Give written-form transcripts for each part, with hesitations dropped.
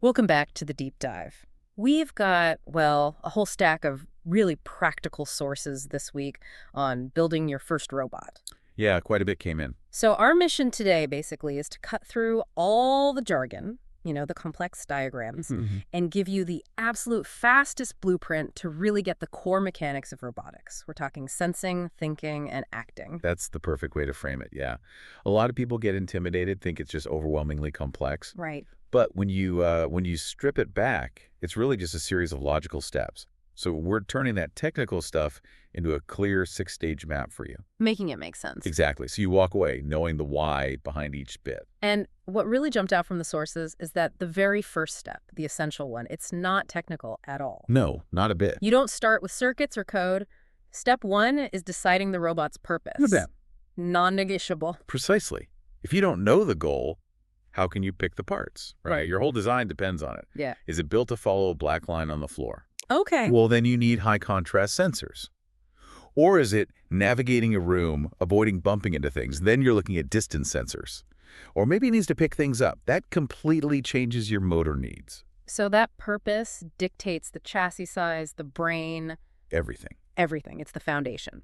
Welcome back to the deep dive. We've got, well, a whole stack of really practical sources this week on building your first robot. Yeah, quite a bit came in. So our mission today basically is to cut through all the jargon, the complex diagrams, and give you the absolute fastest blueprint to really get the core mechanics of robotics. We're talking sensing, thinking, and acting. That's the perfect way to frame it, yeah. A lot of people get intimidated, think it's just overwhelmingly complex. Right. But when you strip it back, it's really just a series of logical steps. So we're turning that technical stuff into a clear 6-stage map for you. Making it make sense. Exactly. So you walk away knowing the why behind each bit. And what really jumped out from the sources is that the very first step, the essential one, it's not technical at all. No, not a bit. You don't start with circuits or code. Step one is deciding the robot's purpose. Non-negotiable. Precisely. If you don't know the goal, how can you pick the parts, right? Your whole design depends on it. Yeah. Is it built to follow a black line on the floor? Okay. Well, then you need high-contrast sensors. Or is it navigating a room, avoiding bumping into things? Then you're looking at distance sensors. Or maybe it needs to pick things up. That completely changes your motor needs. So that purpose dictates the chassis size, the brain. Everything. Everything. It's the foundation.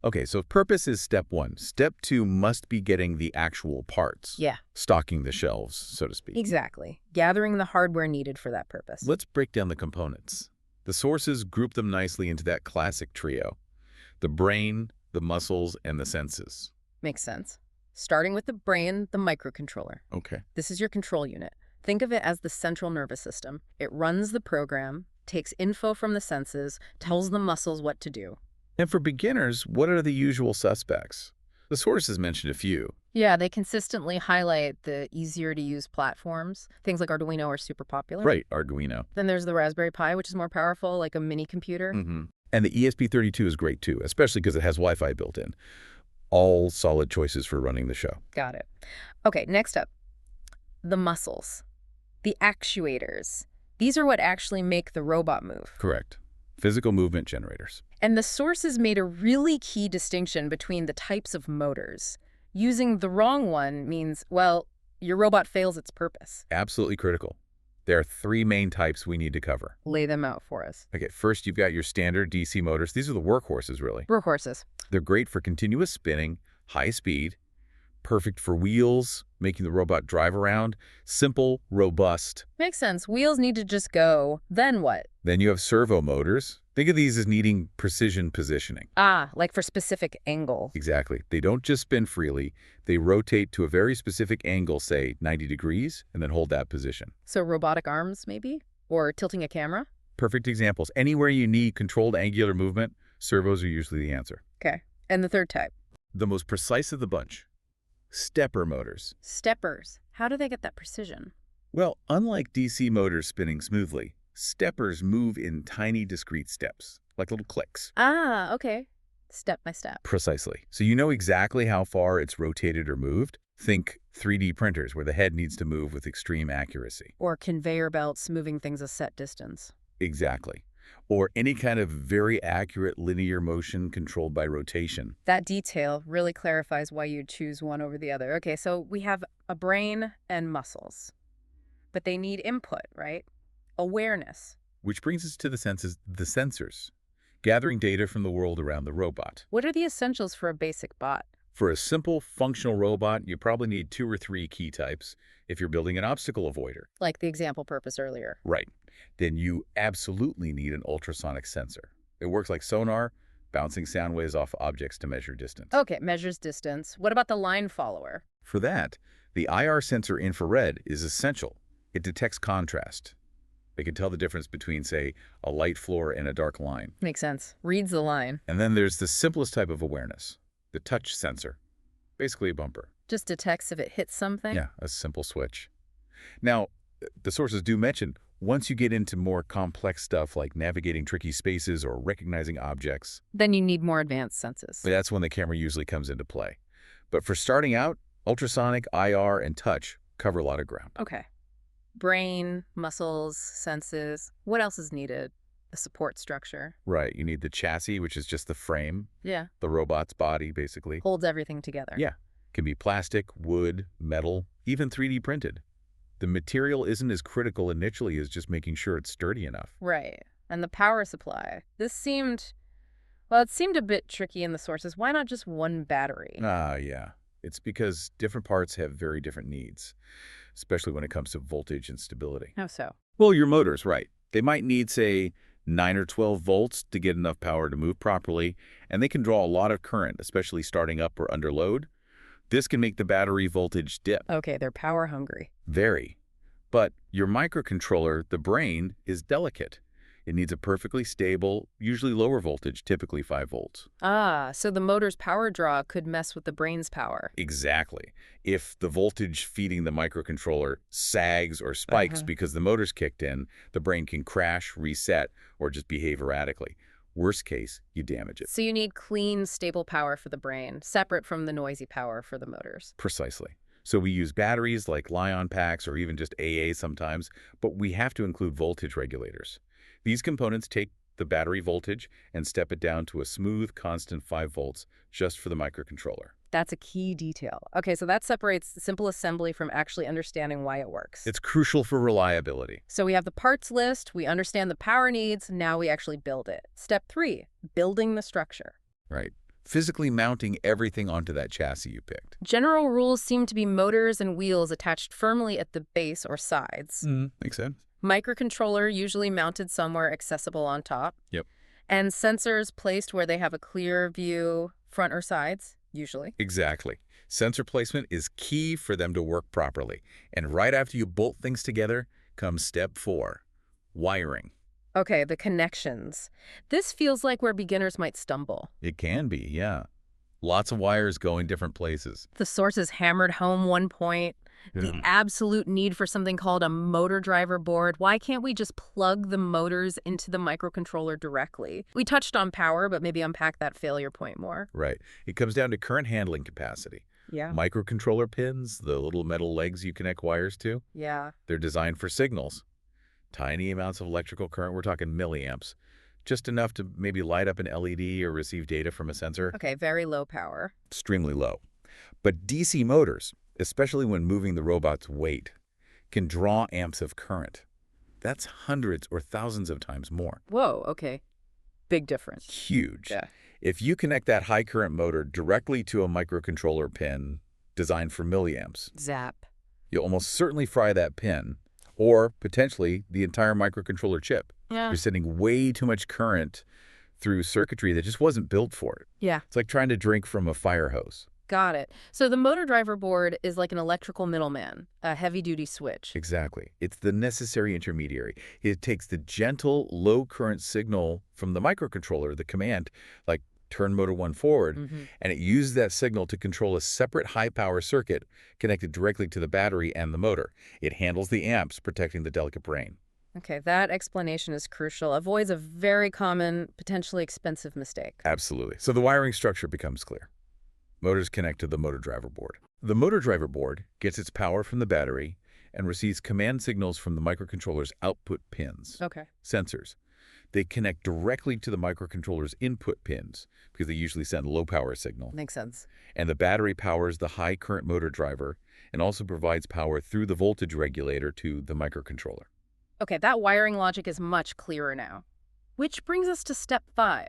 Okay, so purpose is step one. Step two must be getting the actual parts. Yeah. Stocking the shelves, so to speak. Exactly. Gathering the hardware needed for that purpose. Let's break down the components. The sources group them nicely into that classic trio. The brain, the muscles, and the senses. Makes sense. Starting with the brain, the microcontroller. Okay. This is your control unit. Think of it as the central nervous system. It runs the program, takes info from the senses, tells the muscles what to do. And for beginners, what are the usual suspects? The sources mentioned a few. Yeah, they consistently highlight the easier-to-use platforms. Things like Arduino are super popular. Right, Arduino. Then there's the Raspberry Pi, which is more powerful, like a mini computer. And the ESP32 is great too, especially because it has Wi-Fi built in. All solid choices for running the show. Got it. Okay, next up, the muscles, the actuators. These are what actually make the robot move. Correct. Physical movement generators. And the sources made a really key distinction between the types of motors. Using the wrong one means, well, your robot fails its purpose. Absolutely critical. There are 3 main types we need to cover. Lay them out for us. Okay, first you've got your standard DC motors. These are the workhorses, really. Workhorses. They're great for continuous spinning, high speed, perfect for wheels, making the robot drive around, simple, robust. Makes sense. Wheels need to just go. Then what? Then you have servo motors. Think of these as needing precision positioning. Ah, like for specific angle. Exactly. They don't just spin freely. They rotate to a very specific angle, say 90 degrees, and then hold that position. So robotic arms, maybe? Or tilting a camera? Perfect examples. Anywhere you need controlled angular movement, servos are usually the answer. Okay. And the third type? The most precise of the bunch. Stepper motors. Steppers. How do they get that precision? Well, unlike DC motors spinning smoothly, steppers move in tiny, discrete steps, like little clicks. Ah, okay. Step by step. Precisely. So you know exactly how far it's rotated or moved. Think 3D printers, where the head needs to move with extreme accuracy. Or conveyor belts moving things a set distance. Exactly. Or any kind of very accurate linear motion controlled by rotation. That detail really clarifies why you'd choose one over the other. Okay, so we have a brain and muscles. But they need input, right? Awareness. Which brings us to the sensors, gathering data from the world around the robot. What are the essentials for a basic bot? For a simple, functional robot, you probably need 2 or 3 key types if you're building an obstacle avoider. Like the example purpose earlier. Right. Then you absolutely need an ultrasonic sensor. It works like sonar, bouncing sound waves off objects to measure distance. Okay, measures distance. What about the line follower? For that, the IR sensor infrared is essential. It detects contrast. They can tell the difference between, say, a light floor and a dark line. Makes sense. Reads the line. And then there's the simplest type of awareness, the touch sensor. Basically a bumper. Just detects if it hits something? Yeah, a simple switch. Now, the sources do mention, once you get into more complex stuff like navigating tricky spaces or recognizing objects, then you need more advanced senses. that's when the camera usually comes into play. But for starting out, ultrasonic, IR, and touch cover a lot of ground. Okay. Brain, muscles, senses. What else is needed? A support structure. Right. You need the chassis, which is just the frame. Yeah. The robot's body, basically. Holds everything together. Yeah. Can be plastic, wood, metal, even 3D printed. The material isn't as critical initially as just making sure it's sturdy enough. Right. And the power supply. Well, it seemed a bit tricky in the sources. Why not just one battery? Yeah. It's because different parts have very different needs, especially when it comes to voltage and stability. How so? Well, your motors, right. They might need, say, 9 or 12 volts to get enough power to move properly, and they can draw a lot of current, especially starting up or under load. This can make the battery voltage dip. Okay, they're power hungry. Very. But your microcontroller, the brain, is delicate. It needs a perfectly stable, usually lower voltage, typically 5 volts. So the motor's power draw could mess with the brain's power. Exactly. If the voltage feeding the microcontroller sags or spikes because the motor's kicked in, the brain can crash, reset, or just behave erratically. Worst case, you damage it. So you need clean, stable power for the brain, separate from the noisy power for the motors. Precisely. So we use batteries like Li-ion packs or even just AA sometimes, but we have to include voltage regulators. These components take the battery voltage and step it down to a smooth, constant 5 volts just for the microcontroller. That's a key detail. Okay, so that separates the simple assembly from actually understanding why it works. It's crucial for reliability. So we have the parts list, we understand the power needs, now we actually build it. Step 3, building the structure. Right. Physically mounting everything onto that chassis you picked. General rules seem to be motors and wheels attached firmly at the base or sides. Makes sense. Microcontroller usually mounted somewhere accessible on top. Yep. And sensors placed where they have a clear view, front or sides, usually. Exactly. Sensor placement is key for them to work properly. And right after you bolt things together comes step 4, wiring. Okay, the connections. This feels like where beginners might stumble. It can be, yeah. Lots of wires going different places. The sources hammered home one point. The absolute need for something called a motor driver board. Why can't we just plug the motors into the microcontroller directly? We touched on power, but maybe unpack that failure point more. Right. It comes down to current handling capacity. Yeah. Microcontroller pins, the little metal legs you connect wires to, Yeah. they're designed for signals. Tiny amounts of electrical current, we're talking milliamps. Just enough to maybe light up an LED or receive data from a sensor. Okay, very low power. Extremely low. But DC motors, especially when moving the robot's weight, can draw amps of current. That's hundreds or thousands of times more. Whoa, okay. Big difference. Huge. Yeah. If you connect that high current motor directly to a microcontroller pin designed for milliamps, Zap. you'll almost certainly fry that pin, or potentially the entire microcontroller chip. Yeah. You're sending way too much current through circuitry that just wasn't built for it. Yeah. It's like trying to drink from a fire hose. Got it. So the motor driver board is like an electrical middleman, a heavy-duty switch. Exactly. It's the necessary intermediary. It takes the gentle, low-current signal from the microcontroller, the command, like turn motor 1 forward, and it uses that signal to control a separate high-power circuit connected directly to the battery and the motor. It handles the amps, protecting the delicate brain. Okay, that explanation is crucial. Avoids a very common, potentially expensive mistake. Absolutely. So the wiring structure becomes clear. Motors connect to the motor driver board. The motor driver board gets its power from the battery and receives command signals from the microcontroller's output pins, Okay. sensors. They connect directly to the microcontroller's input pins because they usually send low power signal. Makes sense. And the battery powers the high current motor driver and also provides power through the voltage regulator to the microcontroller. Okay, that wiring logic is much clearer now. Which brings us to step 5.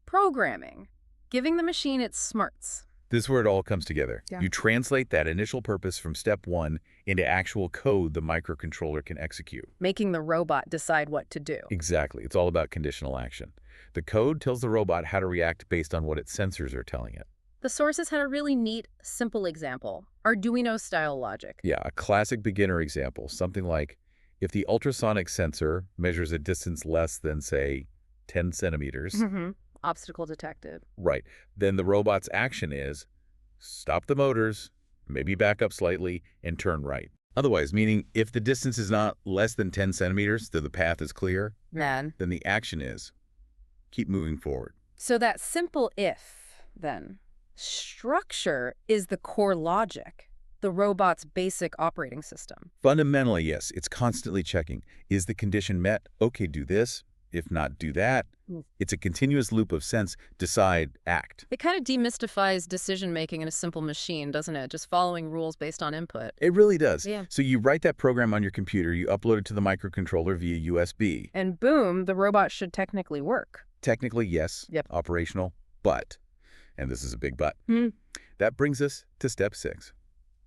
Programming. Giving the machine its smarts. This is where it all comes together. Yeah. You translate that initial purpose from step 1 into actual code the microcontroller can execute. Making the robot decide what to do. Exactly. It's all about conditional action. The code tells the robot how to react based on what its sensors are telling it. The sources had a really neat, simple example. Arduino-style logic. Yeah, a classic beginner example. Something like, if the ultrasonic sensor measures a distance less than, say, 10 centimeters, Obstacle detected. right, then the robot's action is stop the motors, maybe back up slightly, and turn right. Otherwise, meaning if the distance is not less than 10 centimeters, then the path is clear, Then. then the action is keep moving forward. So that simple if, then. Structure is the core logic. The robot's basic operating system. Fundamentally, yes, it's constantly checking. Is the condition met? Okay, do this. If not, do that. It's a continuous loop of sense, decide, act. It kind of demystifies decision-making in a simple machine, doesn't it? Just following rules based on input. It really does. Yeah. So you write that program on your computer, you upload it to the microcontroller via USB. And boom, the robot should technically work. Technically, yes. Yep. Operational, but, and this is a big but, Hmm. that brings us to step 6.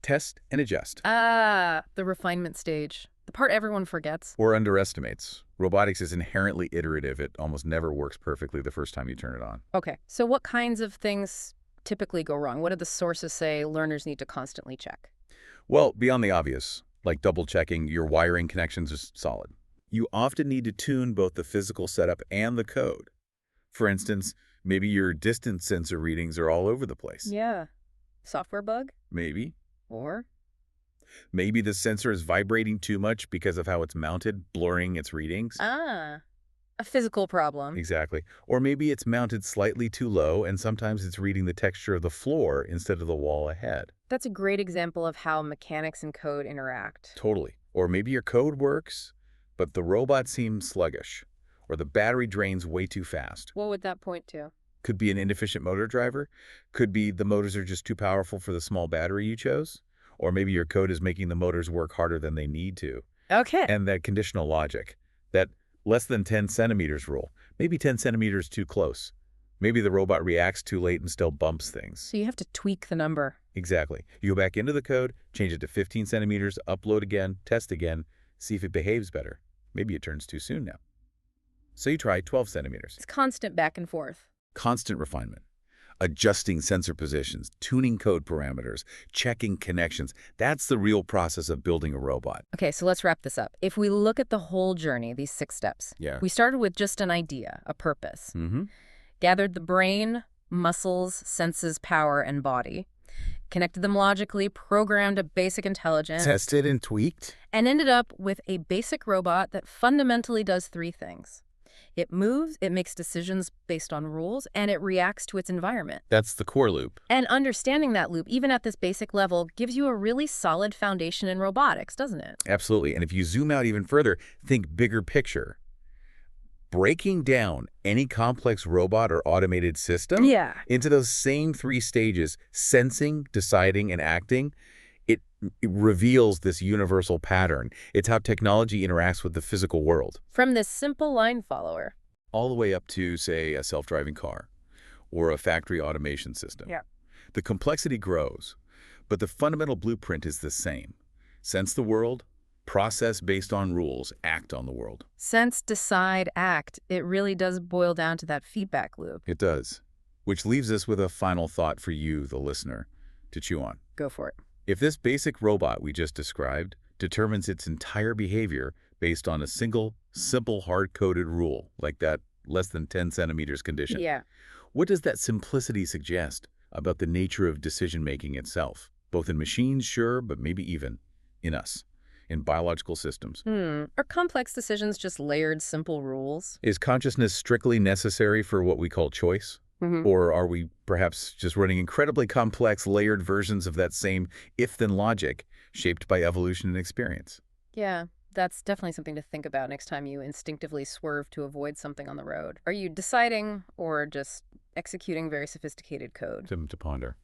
Test and adjust. Ah, the refinement stage. The part everyone forgets. Or underestimates. Robotics is inherently iterative. It almost never works perfectly the first time you turn it on. Okay, so what kinds of things typically go wrong? What do the sources say learners need to constantly check? Well, beyond the obvious, like double-checking your wiring connections is solid. You often need to tune both the physical setup and the code. For instance, maybe your distance sensor readings are all over the place. Yeah. Software bug? Maybe. Or? Maybe the sensor is vibrating too much because of how it's mounted, blurring its readings. Ah, a physical problem. Exactly. Or maybe it's mounted slightly too low, and sometimes it's reading the texture of the floor instead of the wall ahead. That's a great example of how mechanics and code interact. Totally. Or maybe your code works, but the robot seems sluggish, or the battery drains way too fast. What would that point to? Could be an inefficient motor driver. Could be the motors are just too powerful for the small battery you chose. Or maybe your code is making the motors work harder than they need to. Okay. And that conditional logic, that less than 10 centimeters rule, maybe 10 centimeters too close. Maybe the robot reacts too late and still bumps things. So you have to tweak the number. Exactly. You go back into the code, change it to 15 centimeters, upload again, test again, see if it behaves better. Maybe it turns too soon now. So you try 12 centimeters. It's constant back and forth. Constant refinement. Adjusting sensor positions, tuning code parameters, checking connections. That's the real process of building a robot. Okay, so let's wrap this up. If we look at the whole journey, these 6 steps, Yeah. we started with just an idea, a purpose. Gathered the brain, muscles, senses, power, and body. Connected them logically, programmed a basic intelligence. Tested and tweaked. And ended up with a basic robot that fundamentally does 3 things. It moves, it makes decisions based on rules, and it reacts to its environment. That's the core loop. And understanding that loop, even at this basic level, gives you a really solid foundation in robotics, doesn't it? Absolutely. And if you zoom out even further, think bigger picture. Breaking down any complex robot or automated system into those same 3 stages, sensing, deciding, and acting, it reveals this universal pattern. It's how technology interacts with the physical world. From this simple line follower. All the way up to, say, a self-driving car or a factory automation system. Yeah. The complexity grows, but the fundamental blueprint is the same. Sense the world, process based on rules, act on the world. Sense, decide, act. It really does boil down to that feedback loop. It does. Which leaves us with a final thought for you, the listener, to chew on. Go for it. If this basic robot we just described determines its entire behavior based on a single, simple, hard-coded rule, like that less than 10 centimeters condition, what does that simplicity suggest about the nature of decision-making itself, both in machines, sure, but maybe even in us, in biological systems? Are complex decisions just layered, simple rules? Is consciousness strictly necessary for what we call choice? Or are we perhaps just running incredibly complex, layered versions of that same if-then logic shaped by evolution and experience? Yeah, that's definitely something to think about next time you instinctively swerve to avoid something on the road. Are you deciding or just executing very sophisticated code? To ponder.